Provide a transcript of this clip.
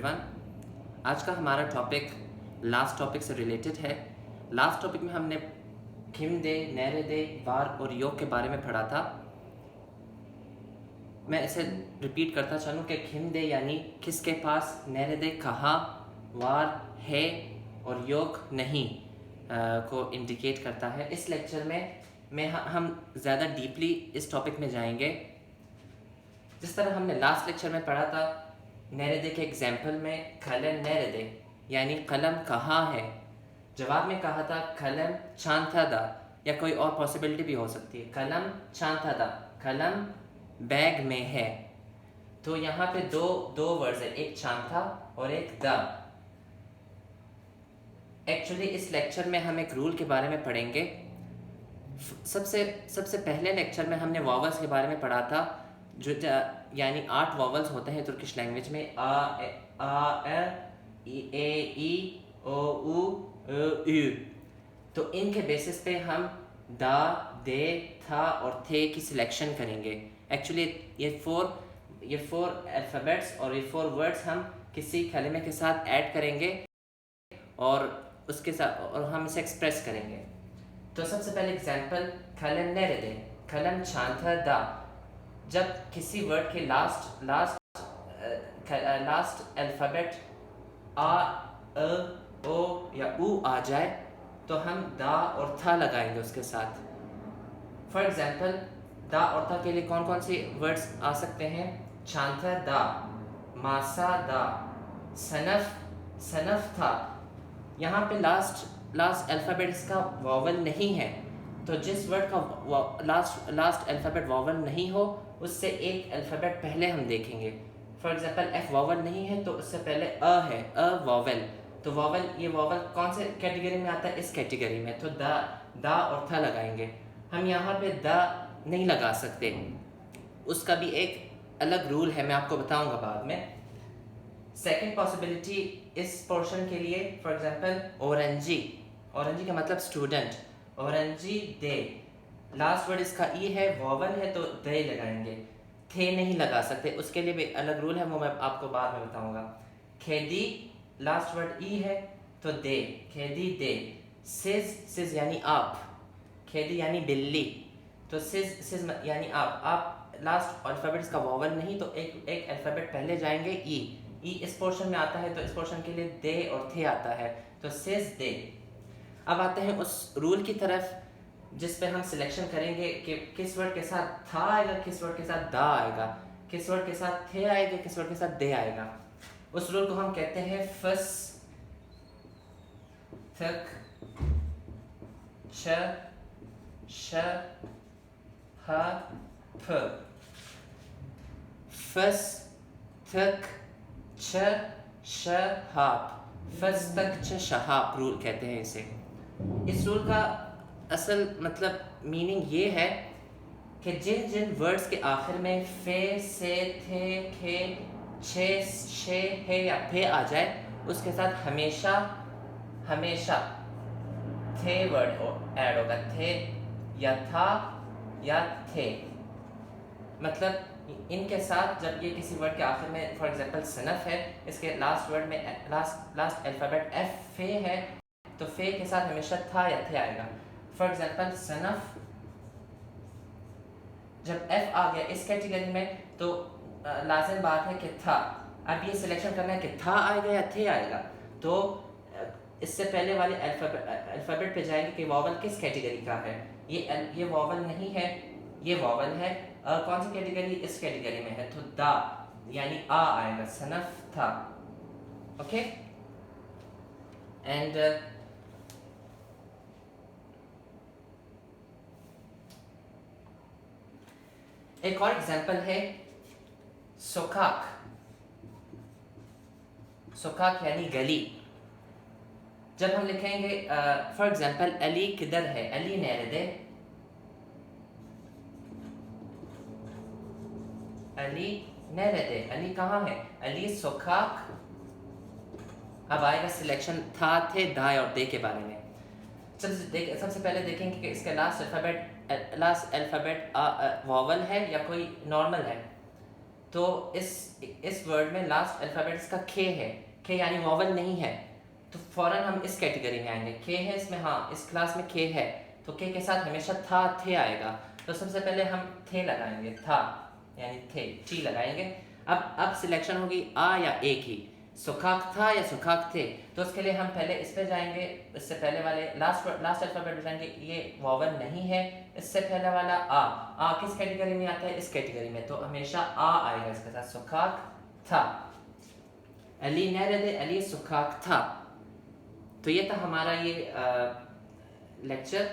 Everyone. आज का हमारा टॉपिक लास्ट टॉपिक से रिलेटेड है। लास्ट टॉपिक में हमने खिमदे, नेरेदे, वार और योग के बारे में पढ़ा था। मैं इसे रिपीट करता चलूँ कि खिमदे यानी किसके पास, नेरेदे कहाँ, वार है और योग नहीं को इंडिकेट करता है। इस लेक्चर में हम ज़्यादा डीपली इस टॉपिक में जाएंगे। जिस तरह हमने लास्ट लेक्चर में पढ़ा था, नेरेदे के एग्जाम्पल में कलम नेरेदे यानी कलम कहाँ है, जवाब में कहा था कलम चांथादा, या कोई और पॉसिबिलिटी भी हो सकती है, कलम चांथादा, कलम बैग में है। तो यहाँ पे दो वर्ड्स है, एक चांथा और एक द। एक्चुअली इस लेक्चर में हम एक रूल के बारे में पढ़ेंगे। सबसे पहले लेक्चर में हमने वॉवल्स के बारे में पढ़ा था, जो यानी 8 वॉवल्स होते हैं तुर्किश लैंग्वेज में, आ ए ई ओ उ उ। तो इनके बेसिस पे हम दा, दे, था और थे की सिलेक्शन करेंगे। एक्चुअली ये फोर अल्फ़ाबेट्स और ये 4 वर्ड्स हम किसी कलिमे के साथ ऐड करेंगे और उसके साथ और हम इसे एक्सप्रेस करेंगे। तो सबसे पहले एग्जांपल, कलम नेरेदे, कलम चांथा दा। जब किसी वर्ड के लास्ट अल्फ़ाबेट आ, ओ या उ आ जाए तो हम दा और था लगाएंगे उसके साथ। फॉर एग्जांपल, दा और था के लिए कौन कौन से वर्ड्स आ सकते हैं? चांथा दा, मासा दा, सनफ था। यहाँ पे लास्ट अल्फ़ाबेट इसका वॉवल नहीं है, तो जिस वर्ड का लास्ट अल्फ़ाबेट वॉवल नहीं हो उससे एक अल्फ़ाबेट पहले हम देखेंगे। फॉर एग्जांपल, एफ वॉवल नहीं है तो उससे पहले अ है, अ वॉवल। तो ये वॉवल कौन से कैटेगरी में आता है? इस कैटेगरी में। तो दा और था लगाएंगे। हम यहाँ पे दा नहीं लगा सकते, उसका भी एक अलग रूल है, मैं आपको बताऊंगा बाद में। सेकेंड पॉसिबिलिटी इस पोर्शन के लिए, फॉर एग्जांपल, औरंजी का मतलब स्टूडेंट, औरंजी दे। लास्ट वर्ड इसका ई है, वॉवल है तो दे लगाएंगे, थे नहीं लगा सकते, उसके लिए भी अलग रूल है, वो मैं आपको बाद में बताऊंगा। खेदी, लास्ट वर्ड ई है तो दे, खेदी दे। सिज यानी आप, खेदी यानी बिल्ली, तो सिज यानी आप लास्ट अल्फ़ाबेट का वॉवल नहीं तो एक अल्फ़ाबेट पहले जाएंगे, ई इस पोर्शन में आता है तो इस पोर्शन के लिए दे और थे आता है, तो सिज दे। अब आते हैं उस रूल की तरफ जिस पे हम सिलेक्शन करेंगे कि किस वर्ड के साथ था आएगा, किस वर्ड के साथ दा आएगा, किस वर्ड के साथ थे आएगा, किस वर्ड के साथ दे आएगा। उस रूल को हम कहते हैं फस थक छ श ह फ। फस थक छ श हाप, फस तक छ शहाप रूल कहते हैं इसे। इस रूल का असल मतलब मीनिंग ये है कि जिन वर्ड्स के आखिर में फे, से, थे, खे, छे, शे, है या फे आ जाए उसके साथ हमेशा थे वर्ड ऐड होगा, थे या था या थे। मतलब इनके साथ जब ये किसी वर्ड के आखिर में, फॉर एग्जांपल सनफ है, इसके लास्ट वर्ड में लास्ट अल्फ़ाबेट एफ फे है तो फे के साथ हमेशा था या थे आएगा। फॉर एग्जांपल, सनफ जब एफ आ गया इस कैटेगरी में तो लाजिम बात है कि था। अब ये सिलेक्शन करना है कि था आएगा या थे आएगा, तो इससे पहले वाले अल्फ़ाबेट पे जाएंगे कि वॉवल किस कैटेगरी का है। ये वॉवल नहीं है, ये वॉवल है। कौन सी कैटेगरी? इस कैटेगरी में है, तो दा यानी आ आएगा, सनफ था। ओके, एंड एक और एग्जांपल है सोकाक यानी गली। जब हम लिखेंगे फॉर एग्जांपल, अली किधर है, अली नेरेदे, अली नेरेदे, अली कहाँ है, अली सोकाक। अब आएगा सिलेक्शन था, थे, दा और दे के बारे में। सबसे पहले देखेंगे कि इसका लास्ट अल्फ़ाबेट वॉवल है या कोई नॉर्मल है। तो इस वर्ड में लास्ट अल्फ़ाबेट इसका खे है, खे यानी वॉवल नहीं है, तो फ़ौरन हम इस कैटेगरी में आएंगे। खे है इसमें, हाँ इस क्लास में खे है, तो के साथ हमेशा था थे आएगा। तो सबसे पहले हम थे लगाएंगे, था यानी थे, टी लगाएंगे। अब सिलेक्शन होगी आ या ए की, सुखाक था या सुखाक थे। तो उसके लिए हम पहले इस पे जाएंगे, इससे पहले वाले लास्ट अल्फ़ाबेट पे जाएंगे, ये वॉवल नहीं है। इससे पहले वाला आ किस कैटेगरी में आता है? इस कैटेगरी में, तो हमेशा आ आएगा इसके साथ, सुखाक था। अली nerede? अली सुखाक था। तो ये था हमारा ये लेक्चर।